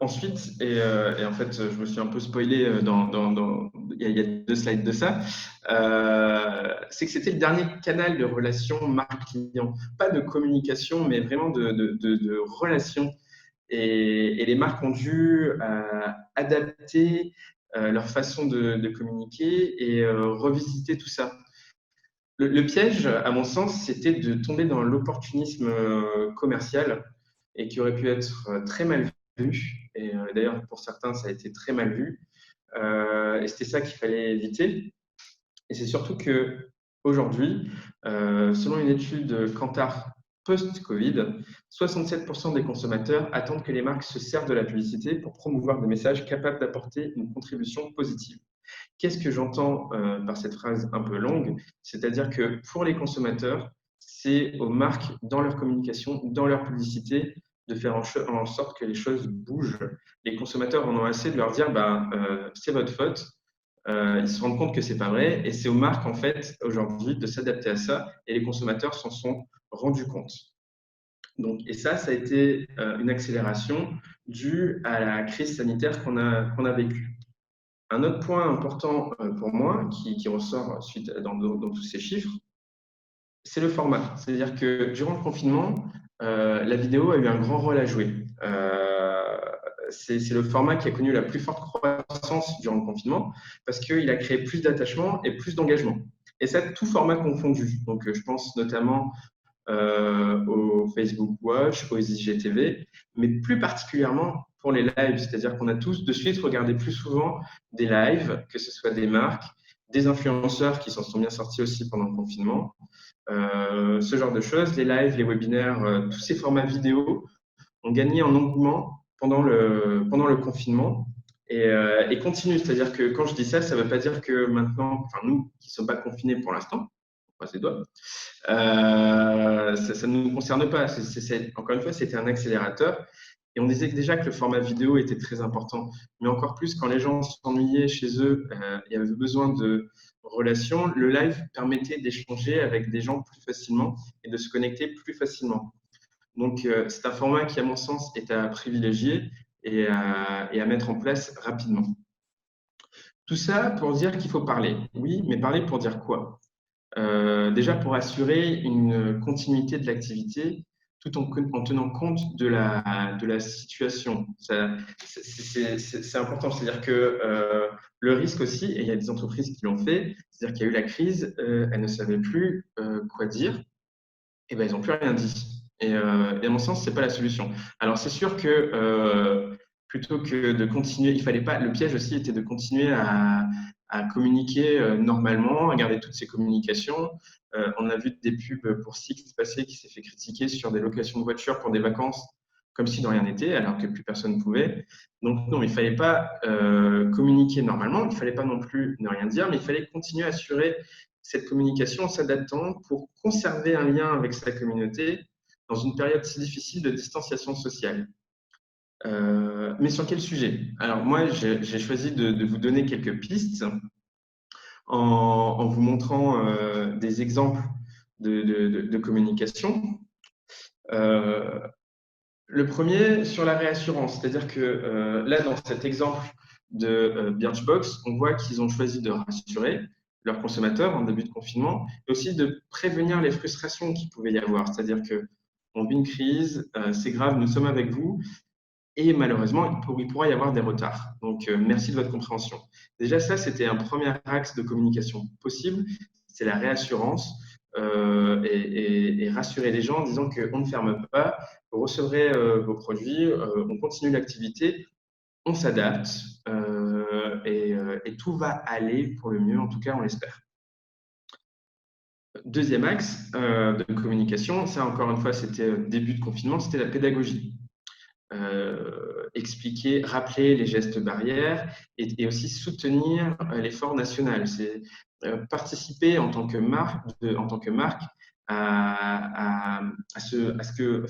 Ensuite, et en fait, je me suis un peu spoilé il y a 2 slides de ça, c'est que c'était le dernier canal de relation marque-client. Pas de communication, mais vraiment de relation. Et les marques ont dû adapter leur façon de communiquer et revisiter tout ça. Le piège, à mon sens, c'était de tomber dans l'opportunisme commercial et qui aurait pu être très mal vu. Et d'ailleurs, pour certains, ça a été très mal vu. Et c'était ça qu'il fallait éviter. Et c'est surtout que aujourd'hui, selon une étude Kantar post-Covid, 67% des consommateurs attendent que les marques se servent de la publicité pour promouvoir des messages capables d'apporter une contribution positive. Qu'est-ce que j'entends par cette phrase un peu longue? C'est-à-dire que pour les consommateurs, c'est aux marques, dans leur communication, dans leur publicité, de faire en sorte que les choses bougent. Les consommateurs en ont assez de leur dire bah, c'est votre faute. Ils se rendent compte que c'est pas vrai et c'est aux marques en fait aujourd'hui de s'adapter à ça et les consommateurs s'en sont rendus compte. Donc, et ça a été une accélération due à la crise sanitaire qu'on a vécue. Un autre point important pour moi, qui ressort suite dans tous ces chiffres, c'est le format. C'est-à-dire que durant le confinement, la vidéo a eu un grand rôle à jouer. C'est le format qui a connu la plus forte croissance durant le confinement parce qu'il a créé plus d'attachement et plus d'engagement. Et ça, tout format confondu. Donc, je pense notamment au Facebook Watch, aux IGTV, mais plus particulièrement pour les lives. C'est-à-dire qu'on a tous de suite regardé plus souvent des lives, que ce soit des marques, des influenceurs qui s'en sont bien sortis aussi pendant le confinement, ce genre de choses, les lives, les webinaires, tous ces formats vidéo ont gagné en engouement pendant le confinement et continue. C'est-à-dire que quand je dis ça, ça ne veut pas dire que maintenant, enfin nous qui ne sommes pas confinés pour l'instant, on croise les doigts, ça ne nous concerne pas. Encore une fois, c'était un accélérateur. Et on disait déjà que le format vidéo était très important, mais encore plus quand les gens s'ennuyaient chez eux et avaient besoin de relations, le live permettait d'échanger avec des gens plus facilement et de se connecter plus facilement. Donc, c'est un format qui, à mon sens, est à privilégier et à mettre en place rapidement. Tout ça pour dire qu'il faut parler. Oui, mais parler pour dire quoi? Déjà pour assurer une continuité de l'activité tout en tenant compte de la situation. C'est important, c'est-à-dire que le risque aussi, et il y a des entreprises qui l'ont fait, c'est-à-dire qu'il y a eu la crise, elles ne savaient plus quoi dire, et ben, ils n'ont plus rien dit. Et à mon sens, ce n'est pas la solution. Alors c'est sûr que plutôt que de continuer, il fallait pas, le piège aussi était de continuer à communiquer normalement, à garder toutes ces communications. On a vu des pubs pour Sixt passer qui s'est fait critiquer sur des locations de voitures pour des vacances, comme si de rien n'était, alors que plus personne ne pouvait. Donc non, il ne fallait pas communiquer normalement, il ne fallait pas non plus ne rien dire, mais il fallait continuer à assurer cette communication en s'adaptant pour conserver un lien avec sa communauté dans une période si difficile de distanciation sociale. Mais sur quel sujet? Alors moi, j'ai choisi de vous donner quelques pistes en vous montrant des exemples de communication. Le premier, sur la réassurance, c'est-à-dire que là, dans cet exemple de Birchbox, on voit qu'ils ont choisi de rassurer leurs consommateurs en début de confinement, et aussi de prévenir les frustrations qu'il pouvait y avoir. C'est-à-dire qu'on vit une crise, c'est grave, nous sommes avec vous, et malheureusement, il pourra y avoir des retards. Donc, merci de votre compréhension. Déjà, ça, c'était un premier axe de communication possible, c'est la réassurance et rassurer les gens en disant qu'on ne ferme pas, vous recevrez vos produits, on continue l'activité, on s'adapte et tout va aller pour le mieux, en tout cas, on l'espère. Deuxième axe de communication, ça encore une fois, c'était début de confinement, c'était la pédagogie. Expliquer, rappeler les gestes barrières et aussi soutenir l'effort national. C'est participer en tant que marque,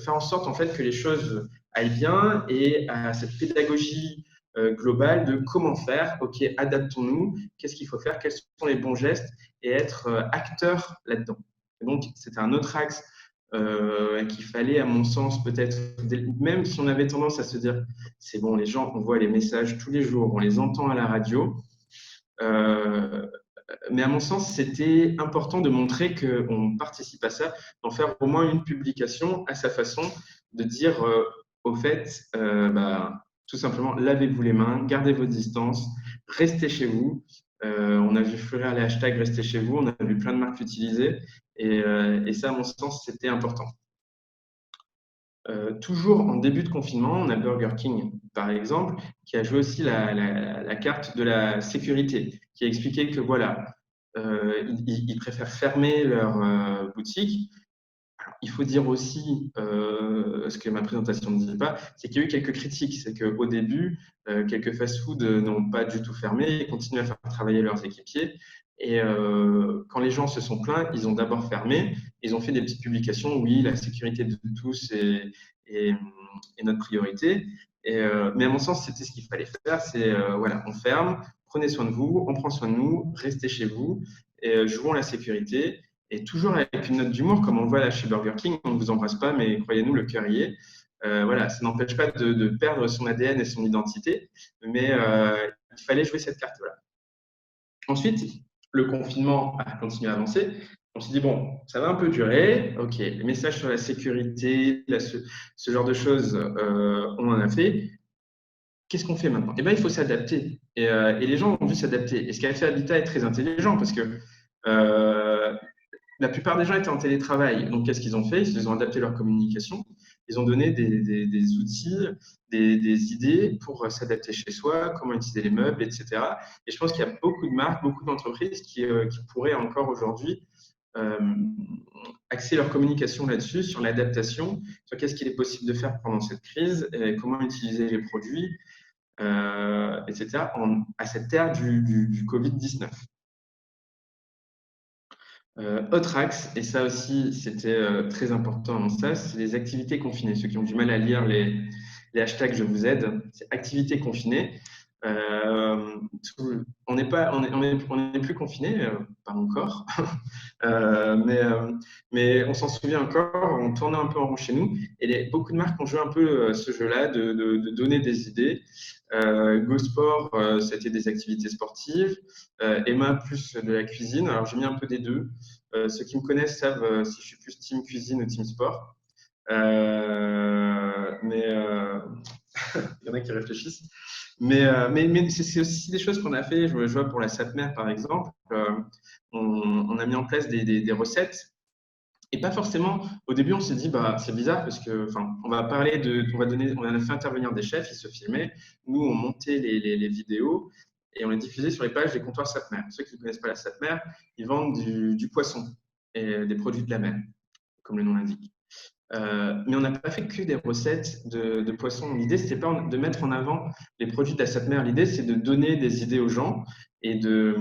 faire en sorte en fait que les choses aillent bien et à cette pédagogie globale de comment faire, ok, adaptons-nous, qu'est-ce qu'il faut faire, quels sont les bons gestes et être acteur là-dedans. Et donc, c'était un autre axe qu'il fallait, à mon sens, peut-être, même si on avait tendance à se dire, c'est bon, les gens, on voit les messages tous les jours, on les entend à la radio, mais à mon sens, c'était important de montrer qu'on participe à ça, d'en faire au moins une publication à sa façon, de dire au fait, tout simplement, lavez-vous les mains, gardez vos distances, restez chez vous. On a vu fleurir les hashtags restez chez vous, on a vu plein de marques l'utiliser, et ça, à mon sens, c'était important. Toujours en début de confinement, on a Burger King, par exemple, qui a joué aussi la carte de la sécurité, qui a expliqué que voilà, ils préfèrent fermer leur boutique. Alors, il faut dire aussi, ce que ma présentation ne dit pas, c'est qu'il y a eu quelques critiques. C'est qu'au début, quelques fast-foods n'ont pas du tout fermé, ils continuent à faire travailler leurs équipiers. Et quand les gens se sont plaints, ils ont d'abord fermé. Ils ont fait des petites publications, oui, la sécurité de tous est notre priorité. Mais à mon sens, c'était ce qu'il fallait faire. C'est voilà, on ferme, prenez soin de vous, on prend soin de nous, restez chez vous, et, jouons la sécurité. Et toujours avec une note d'humour, comme on le voit là chez Burger King, on ne vous embrasse pas, mais croyez-nous, le cœur y est. Voilà, ça n'empêche pas de perdre son ADN et son identité, mais il fallait jouer cette carte-là. Ensuite, le confinement a continué à avancer. On s'est dit, bon, ça va un peu durer. OK, les messages sur la sécurité, ce genre de choses, on en a fait. Qu'est-ce qu'on fait maintenant? Eh bien, il faut s'adapter. Et les gens ont dû s'adapter. Et ce qu'a fait Habitat est très intelligent parce que la plupart des gens étaient en télétravail. Donc, qu'est-ce qu'ils ont fait? Ils ont adapté leur communication. Ils ont donné des outils, des idées pour s'adapter chez soi, comment utiliser les meubles, etc. Et je pense qu'il y a beaucoup de marques, beaucoup d'entreprises qui pourraient encore aujourd'hui euh, axer leur communication là-dessus, sur l'adaptation, sur qu'est-ce qu'il est possible de faire pendant cette crise, et comment utiliser les produits, etc., à cette ère du Covid-19. Autre axe, et ça aussi c'était très important dans ça, c'est les activités confinées. Ceux qui ont du mal à lire les hashtags je vous aide, c'est activités confinées. Euh, on n'est pas, on est plus confiné, pas encore, mais on s'en souvient encore. On tournait un peu en rond chez nous, et beaucoup de marques ont joué un peu ce jeu-là de donner des idées. Go Sport, c'était des activités sportives. Emma plus de la cuisine. Alors j'ai mis un peu des deux. Ceux qui me connaissent savent si je suis plus team cuisine ou team sport. Mais il y en a qui réfléchissent. Mais c'est aussi des choses qu'on a fait. Je vois pour la Sapmer, par exemple. On a mis en place des recettes. Et pas forcément, au début, on s'est dit, bah, c'est bizarre parce que, enfin, on va parler on a fait intervenir des chefs, ils se filmaient. Nous, on montait les vidéos et on les diffusait sur les pages des comptoirs Sapmer. Ceux qui ne connaissent pas la Sapmer, ils vendent du poisson et des produits de la mer, comme le nom l'indique. Mais on n'a pas fait que des recettes de poissons. L'idée, c'était pas de mettre en avant les produits de la Sapmer. L'idée, c'est de donner des idées aux gens et de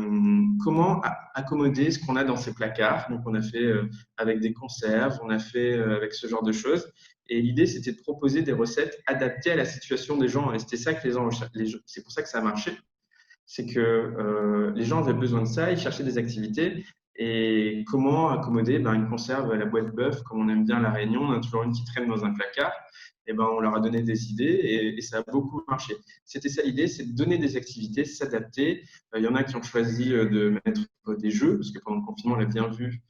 comment accommoder ce qu'on a dans ces placards. Donc, on a fait avec des conserves, on a fait avec ce genre de choses. Et l'idée, c'était de proposer des recettes adaptées à la situation des gens. Et c'était ça que les gens recherchaient. C'est pour ça que ça a marché. C'est que les gens avaient besoin de ça, ils cherchaient des activités. Et comment accommoder une conserve à la boîte bœuf, comme on aime bien à La Réunion, on a toujours une qui traîne dans un placard. Et on leur a donné des idées et ça a beaucoup marché. C'était ça l'idée, c'est de donner des activités, s'adapter. Il y en a qui ont choisi de mettre des jeux, parce que pendant le confinement, on l'a bien vu,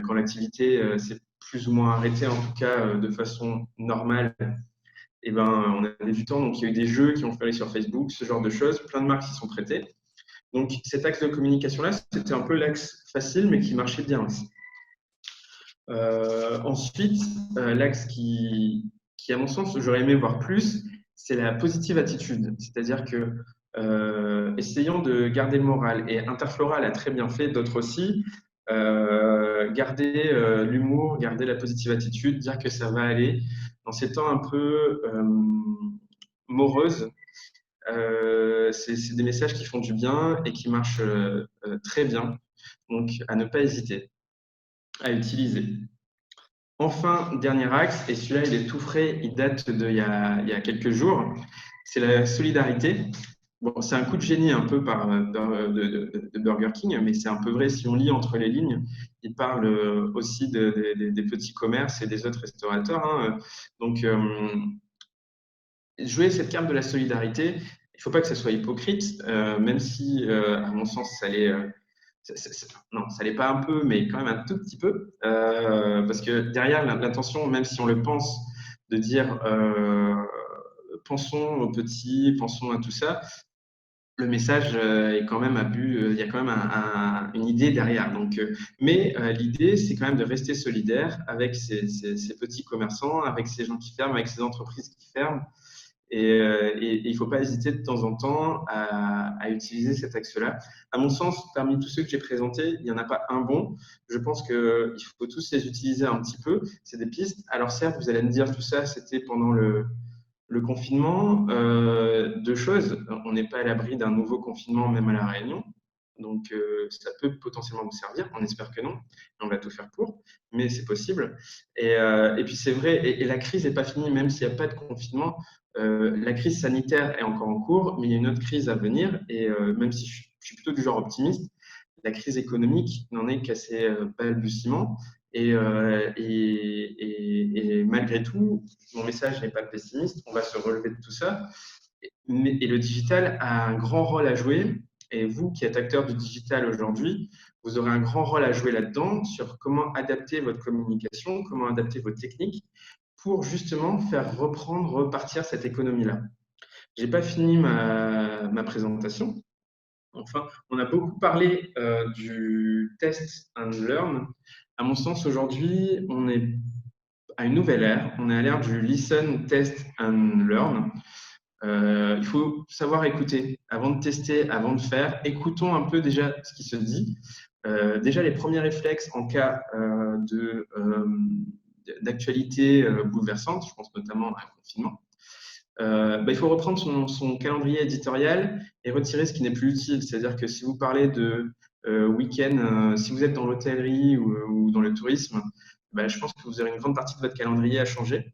quand l'activité s'est plus ou moins arrêtée, en tout cas de façon normale, on avait du temps. Donc, il y a eu des jeux qui ont fait sur Facebook, ce genre de choses. Plein de marques s'y sont prêtées. Donc, cet axe de communication-là, c'était un peu l'axe facile, mais qui marchait bien aussi. Ensuite, l'axe qui, à mon sens, j'aurais aimé voir plus, c'est la positive attitude. C'est-à-dire que essayons de garder le moral. Et Interflora l'a très bien fait, d'autres aussi. Garder l'humour, garder la positive attitude, dire que ça va aller. Dans ces temps un peu moroses, c'est des messages qui font du bien et qui marchent très bien. Donc, à ne pas hésiter à utiliser. Enfin, dernier axe, et celui-là, il est tout frais, il date d'il y a quelques jours, c'est la solidarité. Bon, c'est un coup de génie un peu de Burger King, mais c'est un peu vrai si on lit entre les lignes. Il parle aussi des petits commerces et des autres restaurateurs, hein. Donc, jouer cette carte de la solidarité, il ne faut pas que ça soit hypocrite, même si, à mon sens, non, ça l'est pas un peu, mais quand même un tout petit peu, parce que derrière l'intention, même si on le pense, de dire pensons aux petits, pensons à tout ça, le message est quand même il y a quand même une idée derrière. Donc, mais l'idée, c'est quand même de rester solidaire avec ces petits commerçants, avec ces gens qui ferment, avec ces entreprises qui ferment. Et il ne faut pas hésiter de temps en temps à utiliser cet axe-là. À mon sens, parmi tous ceux que j'ai présentés, il n'y en a pas un bon. Je pense qu'il faut tous les utiliser un petit peu. C'est des pistes. Alors certes, vous allez me dire tout ça, c'était pendant le confinement. Deux choses. On n'est pas à l'abri d'un nouveau confinement, même à La Réunion. Donc, ça peut potentiellement vous servir. On espère que non. On va tout faire pour. Mais c'est possible. Et puis, c'est vrai. Et la crise n'est pas finie, même s'il n'y a pas de confinement. La crise sanitaire est encore en cours, mais il y a une autre crise à venir. Et même si je suis plutôt du genre optimiste, la crise économique n'en est qu'à ses balbutiements. Et malgré tout, mon message n'est pas pessimiste. On va se relever de tout ça. Et le digital a un grand rôle à jouer. Et vous, qui êtes acteur du digital aujourd'hui, vous aurez un grand rôle à jouer là-dedans sur comment adapter votre communication, comment adapter vos techniques pour justement faire reprendre, repartir cette économie-là. Je n'ai pas fini ma présentation. Enfin, on a beaucoup parlé du test and learn. À mon sens, aujourd'hui, on est à une nouvelle ère. On est à l'ère du listen, test and learn. Il faut savoir écouter avant de tester, avant de faire. Écoutons un peu déjà ce qui se dit. Déjà, les premiers réflexes en cas d'actualité bouleversante, je pense notamment à un confinement. Il faut reprendre son calendrier éditorial et retirer ce qui n'est plus utile. C'est-à-dire que si vous parlez de week-end, si vous êtes dans l'hôtellerie ou dans le tourisme, je pense que vous aurez une grande partie de votre calendrier à changer.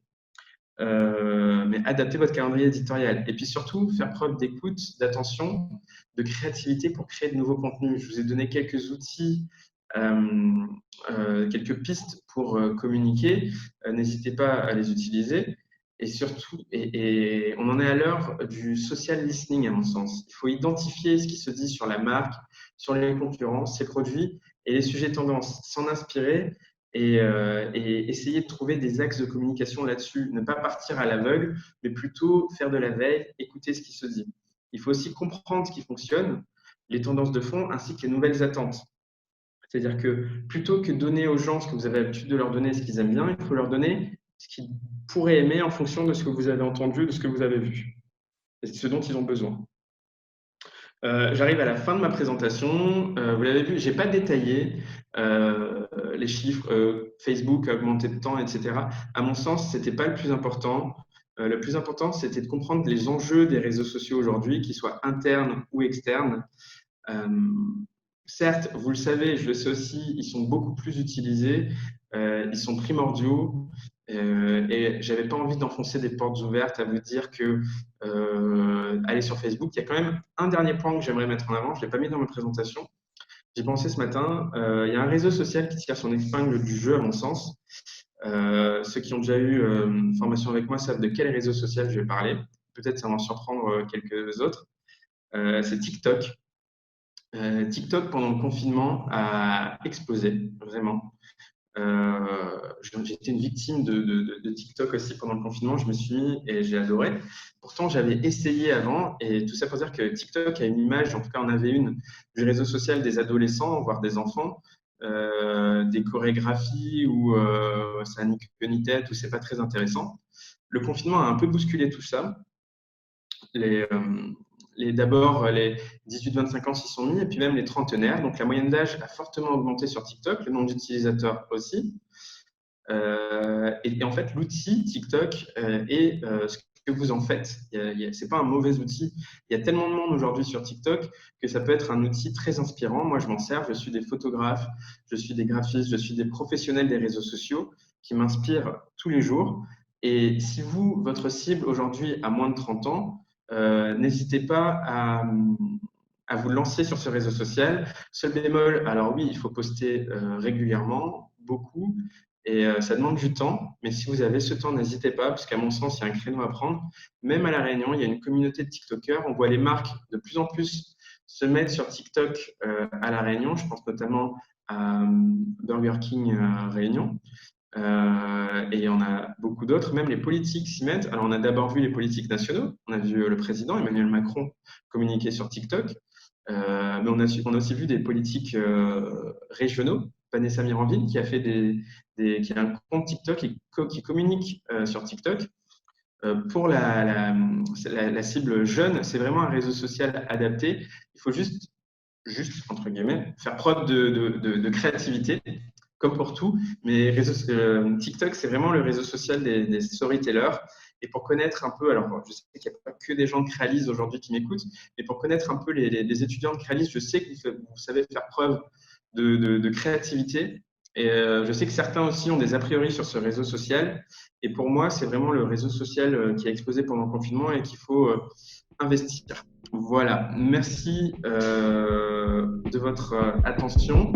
Mais adaptez votre calendrier éditorial. Et puis surtout, faire preuve d'écoute, d'attention, de créativité pour créer de nouveaux contenus. Je vous ai donné quelques outils, quelques pistes pour communiquer. N'hésitez pas à les utiliser. Et surtout, on en est à l'heure du social listening, à mon sens. Il faut identifier ce qui se dit sur la marque, sur les concurrents, ses produits et les sujets tendances, s'en inspirer et essayer de trouver des axes de communication là-dessus. Ne pas partir à l'aveugle, mais plutôt faire de la veille, écouter ce qui se dit. Il faut aussi comprendre ce qui fonctionne, les tendances de fond, ainsi que les nouvelles attentes. C'est-à-dire que plutôt que donner aux gens ce que vous avez l'habitude de leur donner, ce qu'ils aiment bien, il faut leur donner ce qu'ils pourraient aimer en fonction de ce que vous avez entendu, de ce que vous avez vu, et ce dont ils ont besoin. J'arrive à la fin de ma présentation. Vous l'avez vu, je n'ai pas détaillé les chiffres, Facebook a augmenté de temps, etc. À mon sens, ce n'était pas le plus important. Le plus important, c'était de comprendre les enjeux des réseaux sociaux aujourd'hui, qu'ils soient internes ou externes. Certes, vous le savez, je le sais aussi, ils sont beaucoup plus utilisés, ils sont primordiaux. Et j'avais pas envie d'enfoncer des portes ouvertes à vous dire que aller sur Facebook. Il y a quand même un dernier point que j'aimerais mettre en avant. Je l'ai pas mis dans ma présentation. J'ai pensé ce matin. Il y a un réseau social qui tire son épingle du jeu, à mon sens. Ceux qui ont déjà eu une formation avec moi savent de quel réseau social je vais parler. Peut-être ça va en surprendre quelques autres. C'est TikTok. TikTok, pendant le confinement, a explosé, vraiment. J'étais une victime de TikTok aussi pendant le confinement. Je me suis mis et j'ai adoré. Pourtant, j'avais essayé avant, et tout ça pour dire que TikTok a une image, en tout cas, on avait une du réseau social des adolescents, voire des enfants, des chorégraphies où ça n'a ni queue ni tête, où c'est pas très intéressant. Le confinement a un peu bousculé tout ça. D'abord, les 18-25 ans s'y sont mis, et puis même les trentenaires. Donc, la moyenne d'âge a fortement augmenté sur TikTok, le nombre d'utilisateurs aussi. Et en fait, l'outil TikTok est ce que vous en faites. Ce n'est pas un mauvais outil. Il y a tellement de monde aujourd'hui sur TikTok que ça peut être un outil très inspirant. Moi, je m'en sers. Je suis des photographes, je suis des graphistes, je suis des professionnels des réseaux sociaux qui m'inspirent tous les jours. Et si vous, votre cible aujourd'hui a moins de 30 ans, n'hésitez pas à vous lancer sur ce réseau social. Seul bémol, alors oui, il faut poster régulièrement, beaucoup, et ça demande du temps, mais si vous avez ce temps, n'hésitez pas, parce qu'à mon sens, il y a un créneau à prendre. Même à La Réunion, il y a une communauté de TikTokers. On voit les marques de plus en plus se mettre sur TikTok à La Réunion. Je pense notamment à Burger King Réunion. Et il y en a beaucoup d'autres, même les politiques s'y mettent. Alors, on a d'abord vu les politiques nationaux, on a vu le président Emmanuel Macron communiquer sur TikTok, mais on a aussi vu des politiques régionaux. Vanessa Miranville qui a fait qui a un compte TikTok et qui communique sur TikTok. Pour la cible jeune, c'est vraiment un réseau social adapté. Il faut juste entre guillemets, faire preuve de créativité, comme pour tout. Mais TikTok, c'est vraiment le réseau social des storytellers. Et pour connaître un peu, alors je sais qu'il n'y a pas que des gens de Crealis aujourd'hui qui m'écoutent, mais pour connaître un peu les étudiants de Crealis, je sais que vous savez faire preuve de créativité. Et je sais que certains aussi ont des a priori sur ce réseau social. Et pour moi, c'est vraiment le réseau social qui a explosé pendant le confinement et qu'il faut investir. Voilà, merci de votre attention.